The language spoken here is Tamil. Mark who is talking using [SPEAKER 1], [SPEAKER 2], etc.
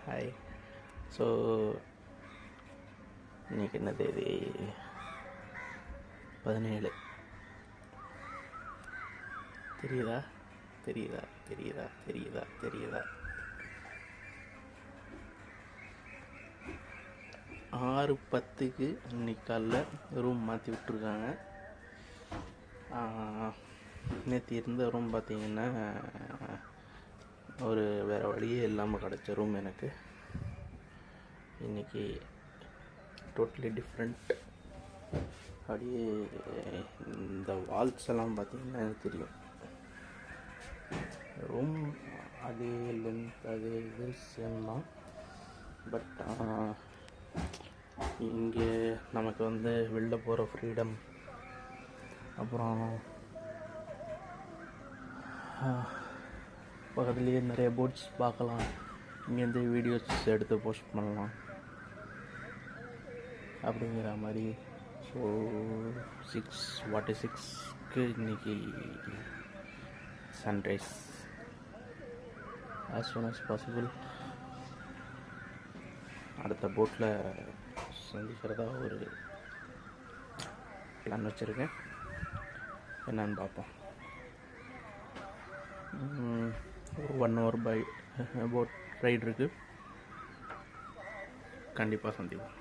[SPEAKER 1] ஹாய். ஸோ இன்றைக்கி என்ன தேதி? 17. தெரியுதா தெரியுதா தெரியுதா தெரியுதா தெரியுதா 6:10க்கு இன்னைக்கு காலைல ரூம் மாற்றி விட்ருக்காங்க. நேற்று இருந்த ரூம் பார்த்திங்கன்னா ஒரு வேறு வழியே இல்லாமல் கிடச்ச ரூம் எனக்கு. இன்றைக்கி டோட்டலி டிஃப்ரெண்ட். அப்படியே இந்த வால்ஸ் எல்லாம் பார்த்திங்கன்னா எனக்கு தெரியும். ரூம் அதே லென்த் அதே இது சேம் தான். பட் இங்கே நமக்கு வெளில போகிற ஃப்ரீடம், அப்புறம் பக்கத்துலேயே நிறைய போட்ஸ் பார்க்கலாம். இங்கேருந்து வீடியோஸ் எடுத்து போஸ்ட் பண்ணலாம் அப்படிங்கிற மாதிரி. ஸோ 6:46க்கு இன்றைக்கி sunrise. as soon as possible அடுத்த போட்டில் சந்திக்கிறதா ஒரு பிளான் வச்சுருக்கேன். என்னன்னு பார்ப்போம். ஒரு 1 hour போட் ரைடு இருக்குது. கண்டிப்பாக சந்திப்போம்.